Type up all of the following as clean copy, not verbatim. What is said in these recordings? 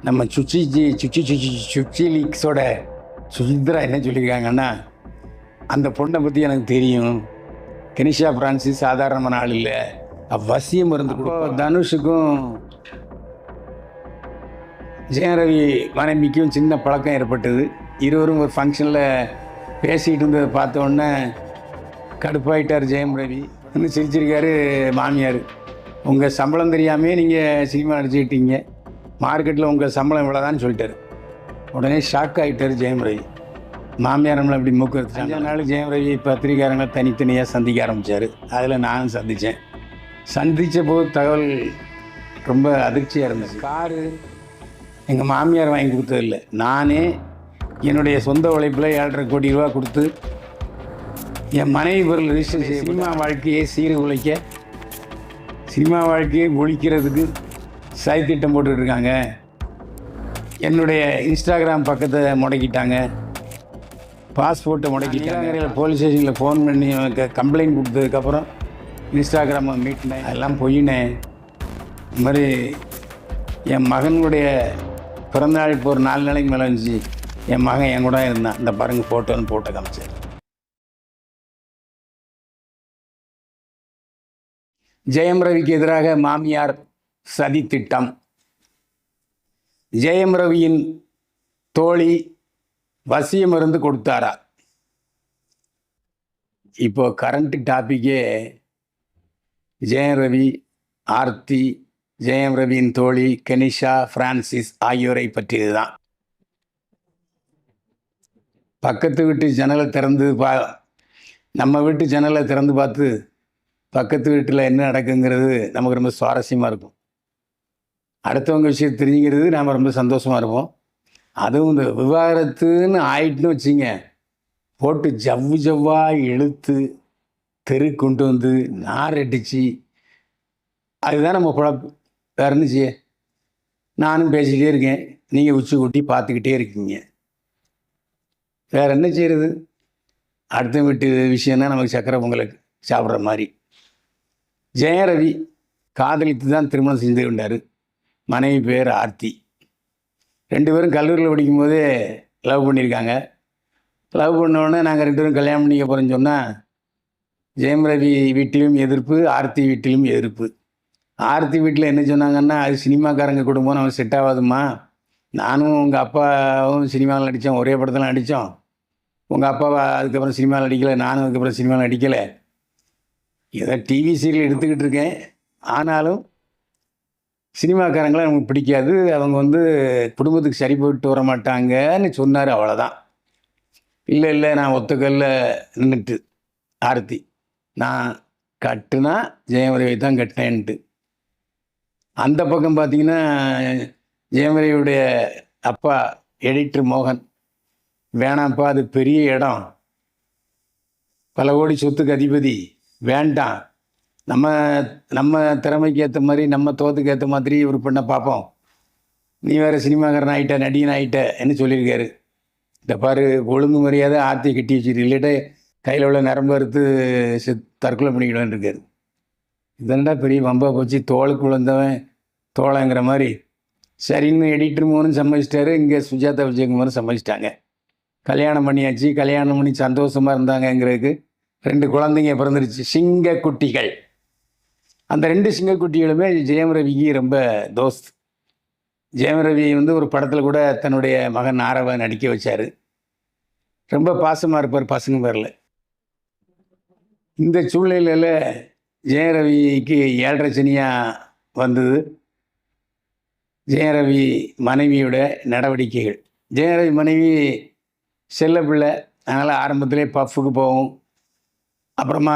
நம்ம சுச்சி லீக்ஸோட சுசித்ரா என்ன சொல்லியிருக்காங்கன்னா, அந்த பொண்ணை பற்றி எனக்கு தெரியும், கெனிஷா பிரான்சிஸ் சாதாரணமான ஆள் இல்லை, வசியம் இருந்து கொடுப்போம். தனுஷுக்கும் ஜெயம் ரவி மனைவிக்கும் சின்ன பழக்கம் ஏற்பட்டது. இருவரும் ஒரு ஃபங்க்ஷனில் பேசிகிட்டு இருந்ததை பார்த்த உடனே கடுப்பாயிட்டார் ஜெயம் ரவி. இன்னும் சிரிச்சிருக்காரு மாமியார். உங்கள் சம்பளம் தெரியாமே நீங்கள் சினிமா நடிச்சுக்கிட்டீங்க, மார்க்கெட்டில் உங்கள் சம்பளம் இவ்வளோதான்னு சொல்லிட்டாரு. உடனே ஷாக் ஆகிட்டார் ஜெயம் ரவி. மாமியார் நம்மளை இப்படி மூக்கிறது. 5 நாள் ஜெயம் ரவி பத்திரிக்காரங்களை தனித்தனியாக சந்திக்க ஆரம்பித்தார். அதில் நானும் சந்தித்தேன். சந்தித்த போது தகவல் ரொம்ப அதிர்ச்சியாக இருந்துச்சு. காரு எங்கள் மாமியார் வாங்கி கொடுத்ததில்லை, நானே என்னுடைய சொந்த உழைப்பில் 7.5 கோடி ரூபா கொடுத்து என் மனைவி பொருள் ரிஜிஸ்டர் செய்ய, சினிமா வாழ்க்கையை சீர்குலைக்க, சினிமா வாழ்க்கையை ஒழிக்கிறதுக்கு சதித்திட்டம் போட்டுட்ருக்காங்க. என்னுடைய இன்ஸ்டாகிராம் பக்கத்தை முடக்கிட்டாங்க, பாஸ்போர்ட்டை முடக்கிட்டாங்க. போலீஸ் ஸ்டேஷனில் ஃபோன் பண்ணி கம்ப்ளைண்ட் கொடுத்ததுக்கப்புறம் இன்ஸ்டாகிராமை மீட்டினேன். அதெல்லாம் பொய்யினேன். இது மாதிரி என் மகனுடைய பிறந்தநாள் இப்போ ஒரு 4 நாளைக்கு மேலே இருந்துச்சு. என் மகன் என் கூட இருந்தான். இந்த பாருங்கள் ஃபோட்டோன்னு போட்டோ காமிச்சேன். ஜெயம் ரவிக்கு எதிராக மாமியார் சதி திட்டம். ஜெயம் ரவியின் தோழி வசிய மருந்து கொடுத்தாரா? இப்போ கரண்ட் டாப்பிக்கே ஜெயம் ரவி, ஆர்த்தி, ஜெயம் ரவியின் தோழி கெனிஷா பிரான்சிஸ் ஆகியோரை பற்றியது தான். பக்கத்து வீட்டு ஜன்னலை திறந்து நம்ம வீட்டு ஜன்னலை திறந்து பார்த்து பக்கத்து வீட்டில் என்ன நடக்குங்கிறது நமக்கு ரொம்ப சுவாரஸ்யமாக இருக்கும். அடுத்தவங்க விஷயம் தெரிஞ்சுக்கிறது நாம் ரொம்ப சந்தோஷமாக இருப்போம். அதுவும் இந்த விவாகரத்துன்னு ஆயிட்டுன்னு வச்சிங்க, போட்டு ஜவ்வாக இழுத்து தெரு கொண்டு வந்து நார் அடித்து, அதுதான் நம்ம குழப்பு. வேறு என்ன செய்ய? நானும் பேசிக்கிட்டே இருக்கேன், நீங்கள் உச்சி கூட்டி பார்த்துக்கிட்டே இருக்கீங்க. வேறு என்ன செய்கிறது? அடுத்த வீட்டு விஷயம்னா நமக்கு சக்கரை பொங்கலுக்கு சாப்பிட்ற மாதிரி. ஜெயம் ரவி காதலித்து தான் திருமணம் செஞ்சு கொண்டார். மனைவி பேர் ஆர்த்தி. 2 பேரும் கல்லூரியில் படிக்கும்போதே லவ் பண்ணியிருக்காங்க. லவ் பண்ணோடனே நாங்கள் 2 பேரும் கல்யாணம் பண்ணிக்க போகிறோன்னு சொன்னால் ஜெயம் ரவி வீட்டிலும் எதிர்ப்பு, ஆர்த்தி வீட்டிலும் எதிர்ப்பு. ஆர்த்தி வீட்டில் என்ன சொன்னாங்கன்னா, அது சினிமாக்காரங்க குடும்பம், நம்ம செட் ஆகாதுமா, நானும் உங்கள் அப்பாவும் சினிமாவில் நடித்தோம், ஒரே படத்தில் நடித்தோம், உங்கள் அப்பாவை அதுக்கப்புறம் சினிமாவில் நடிக்கலை, நானும் அதுக்கப்புறம் சினிமாவில் நடிக்கலை, ஏதோ டிவி சீரியல் எடுத்துக்கிட்டு இருக்கேன், ஆனாலும் சினிமாக்காரங்களை நமக்கு பிடிக்காது, அவங்க குடும்பத்துக்கு சரி போட்டு வர மாட்டாங்கன்னு சொன்னார். அவ்வளோதான். இல்லை நான் ஒத்தக்கல்ல நின்றுட்டு ஆர்த்தி, நான் கட்டுனா ஜெயம் ரவி தான் கட்டினேன்ட்டு. அந்த பக்கம் பார்த்தீங்கன்னா ஜெயம் ரவியுடைய அப்பா எடிட்டர் மோகன், வேணாம்ப்பா அது பெரிய இடம், பல கோடி சொத்துக்கு அதிபதி, வேண்டாம், நம்ம திறமைக்கு ஏற்ற மாதிரி, நம்ம தோத்துக்கு ஏற்ற மாதிரி ஒரு பெண்ணை பார்ப்போம், நீ வேறு சினிமாக்காரன் ஆகிட்ட, நடிகன் ஆகிட்ட என்ன சொல்லியிருக்காரு. இந்த பாரு, ஒழுங்கு மரியாதை ஆர்த்தி கட்டி வச்சுட்டு, இல்லைட்டு கையில் உள்ள நரம்பு அறுத்து தற்கொலை பண்ணிக்கிடுவேன் இருக்காரு. இதெண்டா பெரிய வம்பா போச்சு, தோளுக்கு விழுந்தவன் தோளைங்கிற மாதிரி. சரின்னு எடிட்டர் மோகனும் சம்மதிச்சிட்டாரு, இங்கே சுஜாதா விஜயகுமாரும் சம்மதிச்சிட்டாங்க. கல்யாணம் பண்ணியாச்சு. கல்யாணம் பண்ணி சந்தோஷமாக இருந்தாங்கங்கிறதுக்கு 2 குழந்தைங்க பிறந்துருச்சு, சிங்க குட்டிகள். அந்த 2 சிங்கக்குட்டிகளுமே ஜெயம் ரவிக்கு ரொம்ப தோஸ்த். ஜெயம் ரவி ஒரு படத்தில் கூட தன்னுடைய மகன் ஆரவை நடிக்க வச்சார். ரொம்ப பாசமாக இருப்பார் பசங்க பேரில். இந்த சூழ்நிலையில் ஜெயம் ரவிக்கு 7.5 சனியாக வந்தது. ஜெயம் ரவி மனைவியோட நடவடிக்கைகள். ஜெயம் ரவி மனைவி செல்ல பிள்ளை, அதனால் ஆரம்பத்திலே பஃப்புக்கு போகும், அப்புறமா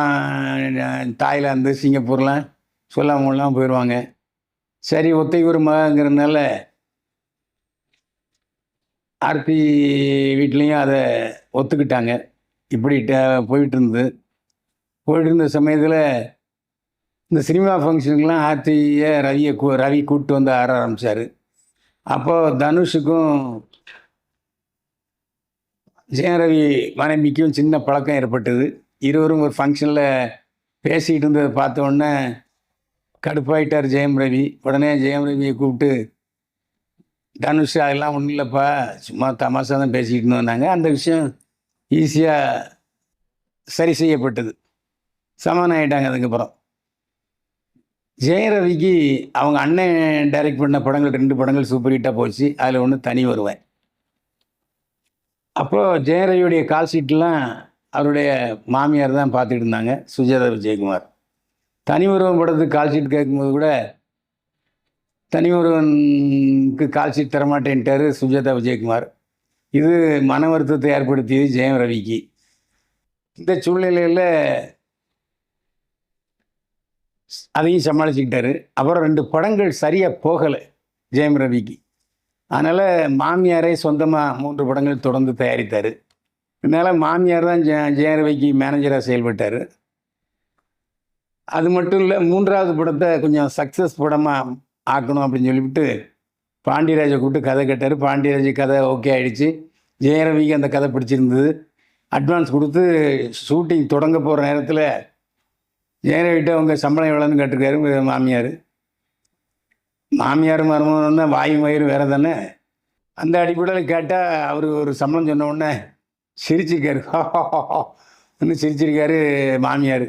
தாய்லாந்து, சிங்கப்பூர்லாம் சொல்லாமலாம் போயிடுவாங்க. சரி, ஒத்தை ஒரு மகங்கிறதுனால ஆர்த்தி வீட்லேயும் அதை ஒத்துக்கிட்டாங்க. இப்படி போயிட்டு இருந்த சமயத்தில் இந்த சினிமா ஃபங்க்ஷனுக்கெலாம் ஆர்த்தியை ரவி கூப்பிட்டு வந்து ஆட ஆரம்பித்தார். அப்போது தனுஷுக்கும் ஜெயம் ரவி மனைவிக்கும் சின்ன பழக்கம் ஏற்பட்டது. இருவரும் ஒரு ஃபங்க்ஷனில் பேசிக்கிட்டு இருந்ததை பார்த்த உடனே கடுப்பாயிட்டார் ஜெயம் ரவி. உடனே ஜெயம் ரவியை கூப்பிட்டு, தனுஷ் அதெல்லாம் ஒன்றும் இல்லைப்பா, சும்மா தமாஷா தான் பேசிக்கிட்டு வந்தாங்க. அந்த விஷயம் ஈஸியாக சரி செய்யப்பட்டது. சமாதானம் ஆகிட்டாங்க. அதுக்கப்புறம் ஜெயரவிக்கு அவங்க அண்ணன் டைரக்ட் பண்ண படங்கள் 2 படங்கள் சூப்பர் ஹிட்டாக போச்சு. அதில் ஒன்று தனி வருவேன். அப்போது ஜெயரவியுடைய கால் ஷீட்லாம் அவருடைய மாமியார் தான் பார்த்துட்டு இருந்தாங்க, சுஜாதா விஜயகுமார். தனி ஒருவன் படத்துக்கு கால் ஷீட் கேட்கும்போது கூட தனி ஒருவனுக்கு கால் ஷீட் தரமாட்டேன்ட்டார் சுஜாதா விஜயகுமார். இது மன வருத்தத்தை ஏற்படுத்தியது ஜெயம் ரவிக்கு. இந்த சூழ்நிலையில் அதையும் சமாளிச்சுக்கிட்டாரு. அப்புறம் 2 படங்கள் சரியாக போகலை ஜெயம் ரவிக்கு. அதனால் மாமியாரே சொந்தமாக 3 படங்கள் தொடர்ந்து தயாரித்தார். இதனால் மாமியார் தான் ஜெயம் ரவிக்கு மேனேஜராக செயல்பட்டார். அது மட்டும் இல்லை, 3வது படத்தை கொஞ்சம் சக்ஸஸ் படமாக ஆக்கணும் அப்படின்னு சொல்லிவிட்டு பாண்டியராஜை கூப்பிட்டு கதை கேட்டார். பாண்டியராஜ் கதை ஓகே ஆகிடுச்சு. ஜெயரவிக்கு அந்த கதை பிடிச்சிருந்தது. அட்வான்ஸ் கொடுத்து ஷூட்டிங் தொடங்க போகிற நேரத்தில் ஜெயரவிட்ட அவங்க சம்பளம் எவ்வளோன்னு கேட்டிருக்காரு மாமியார். மாமியார் மருமகன் தான் வாயு மயிறு வேறு தானே. அந்த அடிப்படையில் கேட்டால் அவர் ஒரு சம்பளம் சொன்ன உடனே சிரிச்சிருக்காரு. இன்னும் சிரிச்சிருக்காரு மாமியார்.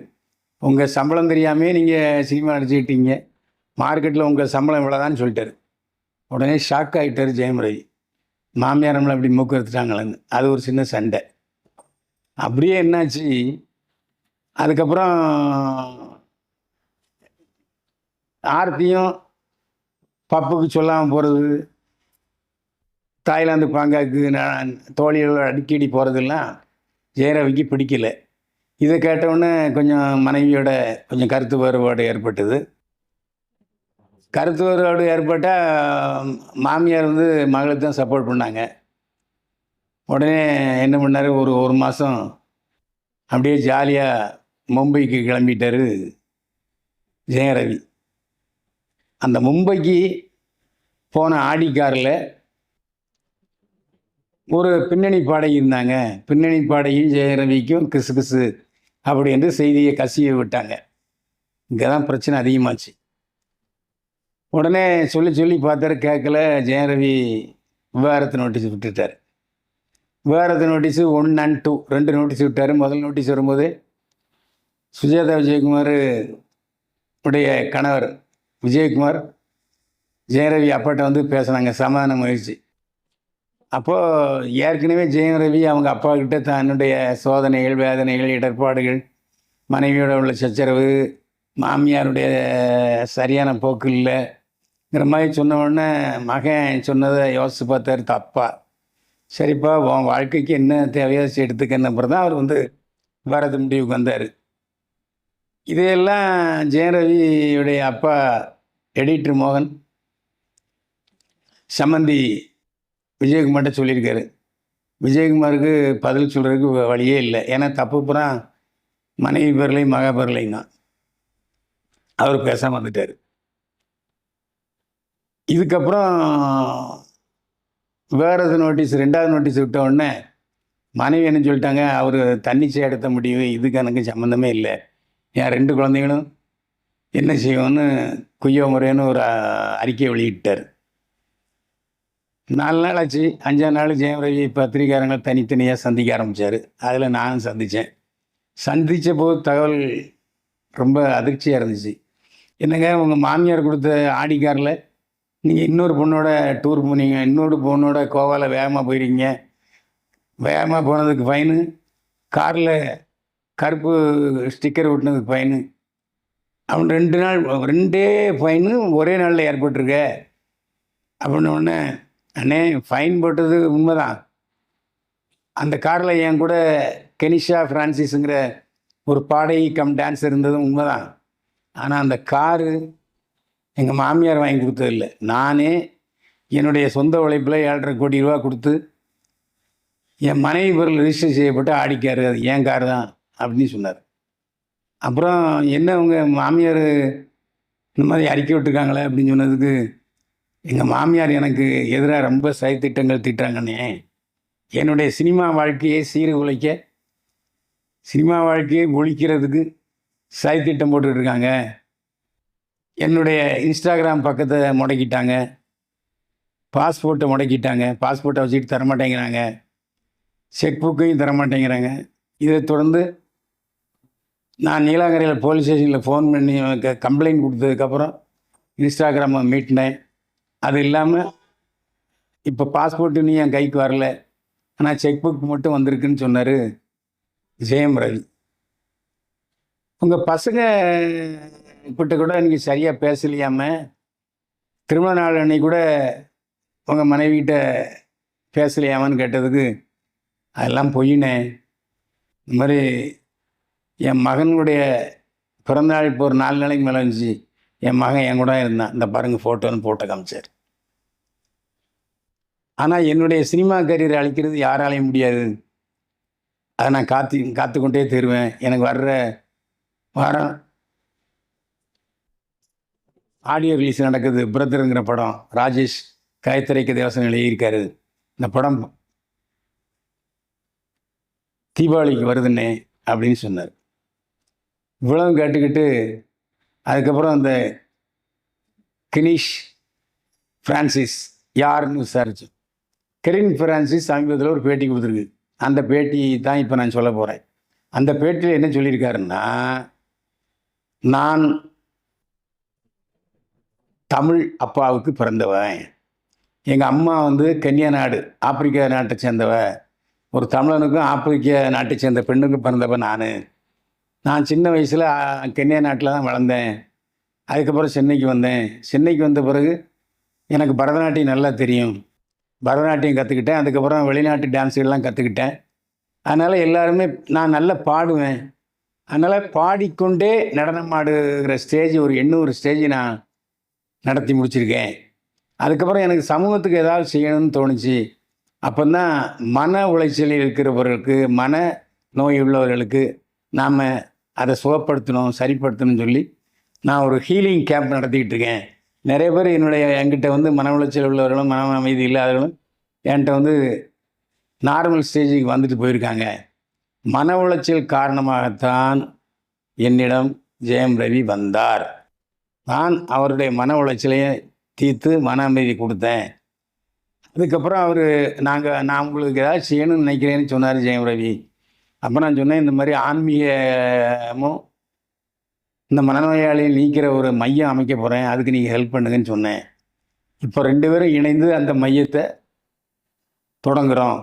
உங்கள் சம்பளம் தெரியாமே நீங்கள் சினிமா நடிச்சுக்கிட்டீங்க, மார்க்கெட்டில் உங்கள் சம்பளம் இவ்வளோதான்னு சொல்லிட்டாரு. உடனே ஷாக் ஆகிட்டார் ஜெயம் ரவி. மாமியார் நம்மளை அப்படி மூக்கு எடுத்துட்டாங்களேன்னு. அது ஒரு சின்ன சண்டை. அப்படியே என்னாச்சு, அதுக்கப்புறம் ஆர்த்தியும் பப்புக்கு சொல்லாமல் போகிறது, தாய்லாந்து பாங்காக்கு தோழிகளோட அடிக்கடி போகிறதெல்லாம் ஜெயரவிக்கு பிடிக்கல. இதை கேட்டவுடனே கொஞ்சம் மனைவியோட கொஞ்சம் கருத்து வேறுபாடு ஏற்பட்டது. கருத்து வேறுபாடு ஏற்பட்டால் மாமியார் மகளுக்கு தான் சப்போர்ட் பண்ணாங்க. உடனே என்ன பண்ணார், ஒரு மாதம் அப்படியே ஜாலியாக மும்பைக்கு கிளம்பிட்டார் ஜெயரவி. அந்த மும்பைக்கு போன ஆடி காரில் ஒரு பின்னணி பாடகி இருந்தாங்க. பின்னணி பாடகி ஜெயரவிக்கும் கிசு கிசு அப்படி என்று செய்தியை கசிய விட்டாங்க. இங்கே தான் பிரச்சனை அதிகமாச்சு. உடனே சொல்லி சொல்லி பார்த்தாரு, கேட்கல. ஜெயரவி விவாகரத்து நோட்டீஸ் விட்டுட்டார். விவாகரத்து நோட்டீஸு 1 and 2 2 நோட்டீஸ் விட்டார். முதல் நோட்டீஸ் வரும்போது சுஜாதா விஜயகுமார் உடைய கணவர் விஜயகுமார் ஜெயரவி அப்பாட்ட பேசுனாங்க, சமாதான முயற்சி. அப்போது ஏற்கனவே ஜெயம் ரவி அவங்க அப்பாக்கிட்ட தன்னுடைய சோதனைகள், வேதனைகள், இடர்பாடுகள், மனைவியோட உள்ள சச்சரவு, மாமியாருடைய சரியான போக்கு இல்லைங்கிற மாதிரி சொன்ன உடனே மகன் சொன்னதை யோசித்து பார்த்தாரு. தப்பா, சரிப்பா உன் வாழ்க்கைக்கு என்ன தேவையோ எடுத்துக்கன்னு அப்புறம் தான் அவர் வரது முடிவுக்கு வந்தார். இதையெல்லாம் ஜெயம் ரவியுடைய அப்பா எடிட்டர் மோகன் சம்மந்தி விஜயகுமார்கிட்ட சொல்லியிருக்காரு. விஜயகுமாருக்கு பதில் சொல்கிறதுக்கு வழியே இல்லை. ஏன்னா தப்பு பூரா மனைவி பேர்லையும் மகா பேர்லையும் தான். அவர் பேசாமல் வந்துட்டார். இதுக்கப்புறம் வேறது நோட்டீஸ் 2வது நோட்டீஸ் விட்ட உடனே மனைவி என்ன சொல்லிட்டாங்க, அவர் தன்னிச்சை எடுத்த முடிவு, இதுக்கு எனக்கு சம்மந்தமே இல்லை, என் 2 குழந்தைங்களும் என்ன செய்வோன்னு குய்யோ முறைன்னு ஒரு அறிக்கையை வெளியிட்டார். 4 நாள் ஆச்சு. 5ஆம் நாள் ஜெயம் ரவி பத்திரிக்காரங்களை தனித்தனியாக சந்திக்க ஆரம்பித்தார். அதில் நானும் சந்தித்தேன். சந்தித்த போது தகவல் ரொம்ப அதிர்ச்சியாக இருந்துச்சு. என்னங்க, உங்கள் மாமியார் கொடுத்த ஆடி காரில் நீங்கள் இன்னொரு பொண்ணோட டூர் போனீங்க, இன்னொரு பொண்ணோட கோவாவில் வேகமாக போயிருக்கீங்க, வேகமாக போனதுக்கு ஃபைனு, காரில் கருப்பு ஸ்டிக்கர் ஒட்டினதுக்கு ஃபைனு, அவன் 2 நாள் 2 ஃபைனு ஒரே நாளில் ஏற்பட்டிருக்க அப்படின்ன உடனே, அண்ணே ஃபைன் போட்டது உண்மைதான், அந்த காரில் என் கூட கெனிஷா ஃப்ரான்சிஸுங்கிற ஒரு பாடகி கம் டான்ஸ் இருந்ததும் உண்மைதான். ஆனால் அந்த காரு எங்கள் மாமியார் வாங்கி கொடுத்ததில்லை, நானே என்னுடைய சொந்த உழைப்பில் 7.5 கோடி ரூபா கொடுத்து என் மனைவி பொருள் ரிஜிஸ்டர் செய்யப்பட்டு ஆடிக்காரு, அது என் கார் தான் அப்படின்னு சொன்னார். அப்புறம் என்ன உங்கள் மாமியார் இந்த மாதிரி அறிக்கை விட்டுருக்காங்களே அப்படின்னு சொன்னதுக்கு, எங்கள் மாமியார் எனக்கு எதிராக ரொம்ப சதித்திட்டங்கள் திட்டுறாங்கண்ணே, என்னுடைய சினிமா வாழ்க்கையை சீர்குலைக்க, சினிமா வாழ்க்கையை ஒழிக்கிறதுக்கு சதித்திட்டம் போட்டுட்ருக்காங்க, என்னுடைய இன்ஸ்டாகிராம் பக்கத்தை முடக்கிட்டாங்க, பாஸ்போர்ட்டை முடக்கிட்டாங்க, பாஸ்போர்ட்டை வச்சுக்கிட்டு தரமாட்டேங்கிறாங்க, செக் புக்கையும் தரமாட்டேங்கிறாங்க. இதை தொடர்ந்து நான் நீலாங்கரையில் போலீஸ் ஸ்டேஷனில் ஃபோன் பண்ணி கம்ப்ளைண்ட் கொடுத்ததுக்கப்புறம் இன்ஸ்டாகிராமை மீட்டினேன். அது இல்லாமல் இப்போ பாஸ்போர்ட்டு நீ என் கைக்கு வரல, ஆனால் செக் புக் மட்டும் வந்திருக்குன்னு சொன்னார் ஜெயம் ரவி. உங்கள் பசங்க கிட்ட கூட நீங்கள் சரியாக பேசலையாம, திருமண நாள் அன்னைக்கு கூட உங்கள் மனைவிகிட்ட பேசலையாமான்னு கேட்டதுக்கு அதெல்லாம் பொய்னே, இந்த மாதிரி என் மகனுடைய பிறந்தநாள் இப்போ ஒரு 4 நாளைக்கு மேலே இருந்துச்சு, என் மகன் என் கூட இருந்தான், இந்த பாருங்கள் ஃபோட்டோன்னு போட்டோ காமிச்சார். ஆனால் என்னுடைய சினிமா கரியரை அழிக்கிறது யாராலையும் முடியாது, அதை நான் காத்துக்கொண்டே தருவேன். எனக்கு வர்ற வாரம் ஆடியோ ரிலீஸ் நடக்குது, பிரதருங்கிற படம், ராஜேஷ் காயத்திரைக்கு தேவசம் எழுதியிருக்காரு. இந்த படம் தீபாவளிக்கு வருதுன்னே அப்படின்னு சொன்னார். இவ்வளவு கேட்டுக்கிட்டு அதுக்கப்புறம் அந்த கெனிஷ் ஃப்ரான்சிஸ் யாருன்னு விசாரித்தோம். கெரின் ஃப்ரான்சிஸ் சமீபத்தில் ஒரு பேட்டி கொடுத்துருக்கு. அந்த பேட்டி தான் இப்போ நான் சொல்ல போகிறேன். அந்த பேட்டியில் என்ன சொல்லியிருக்காருன்னா, நான் தமிழ் அப்பாவுக்கு பிறந்தவன், எங்கள் அம்மா கென்யா நாடு, ஆப்பிரிக்கா நாட்டை சேர்ந்தவ, ஒரு தமிழனுக்கும் ஆப்பிரிக்க நாட்டை சேர்ந்த பெண்ணுக்கும் பிறந்தவன் நான் சின்ன வயசில் கென்யா நாட்டில் தான் வளர்ந்தேன். அதுக்கப்புறம் சென்னைக்கு வந்தேன். சென்னைக்கு வந்த பிறகு எனக்கு பரதநாட்டியம் நல்லா தெரியும், பரதநாட்டியம் கற்றுக்கிட்டேன். அதுக்கப்புறம் வெளிநாட்டு டான்ஸுகள்லாம் கற்றுக்கிட்டேன். அதனால் எல்லாருமே நான் நல்லா பாடுவேன். அதனால் பாடிக்கொண்டே நடனம் ஆடுகிற ஸ்டேஜ் ஒரு 800 ஸ்டேஜ் நான் நடத்தி முடிச்சிருக்கேன். அதுக்கப்புறம் எனக்கு சமூகத்துக்கு ஏதாவது செய்யணும்னு தோணுச்சு. அப்போ தான் மன உளைச்சலில் இருக்கிறவர்களுக்கு, மன நோய் உள்ளவர்களுக்கு நாம் அதை சுகப்படுத்தணும், சரிப்படுத்தணும்னு சொல்லி நான் ஒரு ஹீலிங் கேம்ப் நடத்திக்கிட்டு இருக்கேன். நிறைய பேர் என்கிட்ட மன உளைச்சல் உள்ளவர்களும் மன அமைதி இல்லாதவர்களும் என்கிட்ட நார்மல் ஸ்டேஜுக்கு வந்துட்டு போயிருக்காங்க. மன உளைச்சல் காரணமாகத்தான் என்னிடம் ஜெயம் ரவி வந்தார். நான் அவருடைய மன உளைச்சலையை தீர்த்து மன அமைதி கொடுத்தேன். அதுக்கப்புறம் நான் உங்களுக்கு ஏதாவது செய்யணும்னு நினைக்கிறேன்னு சொன்னார் ஜெயம் ரவி. அப்போ நான் சொன்னேன், இந்த மாதிரி ஆன்மீகமும் இந்த மனநோயாளியை நீக்கிற ஒரு மையம் அமைக்க போகிறேன், அதுக்கு நீங்கள் ஹெல்ப் பண்ணுங்கன்னு சொன்னேன். இப்போ 2 பேரும் இணைந்து அந்த மையத்தை தொடங்குகிறோம்.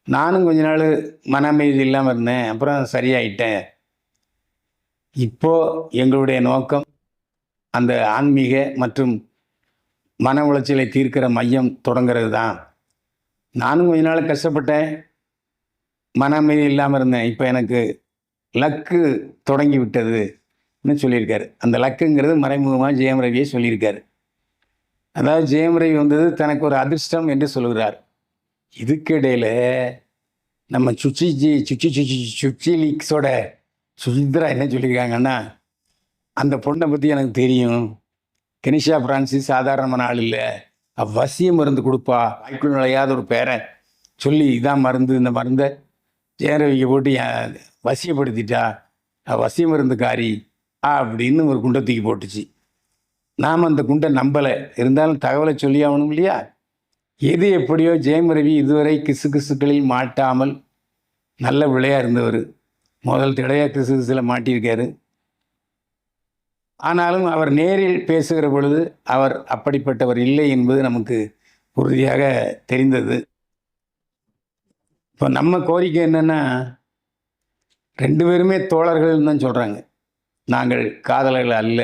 நானும் கொஞ்ச நாள் மன அமைதி இல்லாமல் இருந்தேன், அப்புறம் சரியாயிட்டேன். இப்போது எங்களுடைய நோக்கம் அந்த ஆன்மீக மற்றும் மன உளைச்சலை தீர்க்கிற மையம் தொடங்கிறது தான். நானும் கொஞ்ச நாள் கஷ்டப்பட்டேன், மன அமைதி இல்லாமல் இருந்தேன். இப்போ எனக்கு லக்கு தொடங்கி விட்டதுன்னு சொல்லியிருக்காரு. அந்த லக்குங்கிறது மறைமுகமாக ஜெயம் ரவியை சொல்லியிருக்காரு. அதாவது ஜெயம் ரவி தனக்கு ஒரு அதிர்ஷ்டம் என்று சொல்கிறார். இதுக்கிடையில் நம்ம சுச்சி லீக்ஸோட சுசித்ரா என்ன சொல்லியிருக்காங்கன்னா, அந்த பொண்ணை பற்றி எனக்கு தெரியும், கெனிஷா ஃப்ரான்சிஸ் சாதாரணமான ஆள் இல்லை, வசிய மருந்து கொடுப்பா, வாய்க்குள் நுழையாத ஒரு பேரை சொல்லி இதான் மருந்து, இந்த மருந்தை ஜெயரவிக்கு போட்டு வசியப்படுத்திட்டா, வசிய மருந்துக்காரி அப்படின்னு ஒரு குண்டை தூக்கி போட்டுச்சு. நாம் அந்த குண்டை நம்பலை, இருந்தாலும் தகவலை சொல்லி ஆகணும் இல்லையா. எது எப்படியோ ஜெயம் ரவி இதுவரை கிசுகளில் மாட்டாமல் நல்ல விளையாக இருந்தவர். முதல் தடையாக கிசுகிசில் மாட்டியிருக்காரு. ஆனாலும் அவர் நேரில் பேசுகிற பொழுது அவர் அப்படிப்பட்டவர் இல்லை என்பது நமக்கு உறுதியாக தெரிந்தது. இப்போ நம்ம கோரிக்கை என்னென்னா, 2 பேருமே தோழர்கள்னு தான் சொல்கிறாங்க. நாங்கள் காதலர்கள் அல்ல,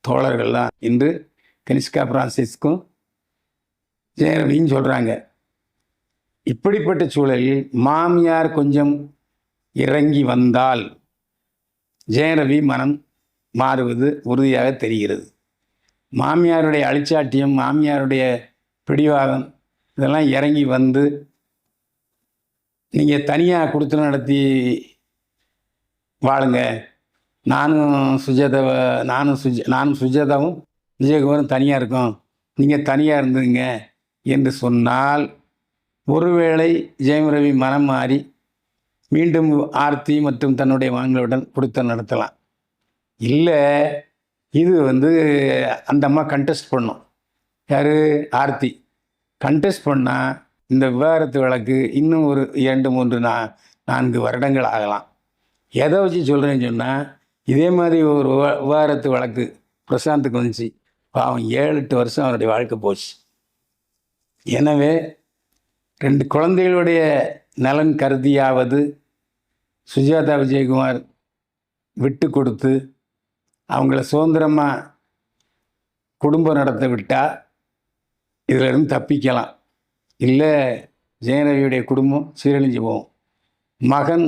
தோழர்கள் தான் என்று கனிஷ்கா ஃப்ரான்சிஸ்க்கும் ஜெயரவியும் சொல்கிறாங்க. இப்படிப்பட்ட சூழலில் மாமியார் கொஞ்சம் இறங்கி வந்தால் ஜெயரவி மனம் மாறுவது உறுதியாக தெரிகிறது. மாமியாருடைய அழிச்சாட்டியம், மாமியாருடைய பிடிவாதம் இதெல்லாம் இறங்கி வந்து நீங்கள் தனியாக கொடுத்து நடத்தி வாழுங்க, நானும் சுஜாதாவும் விஜயகுமாரும் தனியாக இருக்கோம், நீங்கள் தனியாக இருந்துங்க என்று சொன்னால் ஒருவேளை ஜெயம் ரவி மனம் மாறி மீண்டும் ஆர்த்தி மற்றும் தன்னுடைய மகன்களுடன் கொடுத்து நடத்தலாம். இல்லை, இது அந்த அம்மா கண்டெஸ்ட் பண்ணும். யார்? ஆர்த்தி. கண்டெஸ்ட் பண்ணால் இந்த விவாகரத்து வழக்கு இன்னும் ஒரு 2, 3, 4 வருடங்கள் ஆகலாம். எதை வச்சு சொல்கிறேன்னு சொன்னால், இதே மாதிரி ஒரு விவாகரத்து வழக்கு பிரசாந்துக்கு வந்துச்சு. பாவம் 7-8 வருஷம் அவருடைய வாழ்க்கை போச்சு. எனவே 2 குழந்தைகளுடைய நலன் கருதியாவது சுஜாதா விஜயகுமார் விட்டு கொடுத்து அவங்கள சுதந்திரமாக குடும்பம் நடத்த விட்டால் இதிலிருந்து தப்பிக்கலாம். இல்லை ஜெயரவியுடைய குடும்பம் சீரழிஞ்சு போகும். மகன்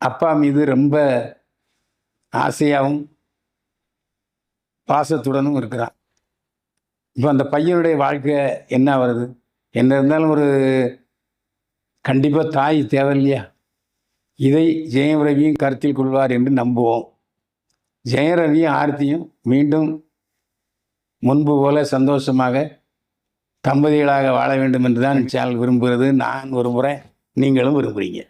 அப்பா மீது ரொம்ப ஆசையாகவும் பாசத்துடனும் இருக்கிறான். இப்போ அந்த பையனுடைய வாழ்க்கை என்ன வருது? என்ன இருந்தாலும் ஒரு கண்டிப்பாக தாய் தேவை இல்லையா? இதை ஜெயம் ரவியும் கருத்தில் கொள்வார் என்று நம்புவோம். ஜெயம் ரவியும் ஆர்த்தியும் மீண்டும் முன்பு போல சந்தோஷமாக தம்பதிகளாக வாழ வேண்டும் என்று தான் சேனல் விரும்புகிறது. நான் விரும்புகிறேன், நீங்களும் விரும்புகிறீங்க.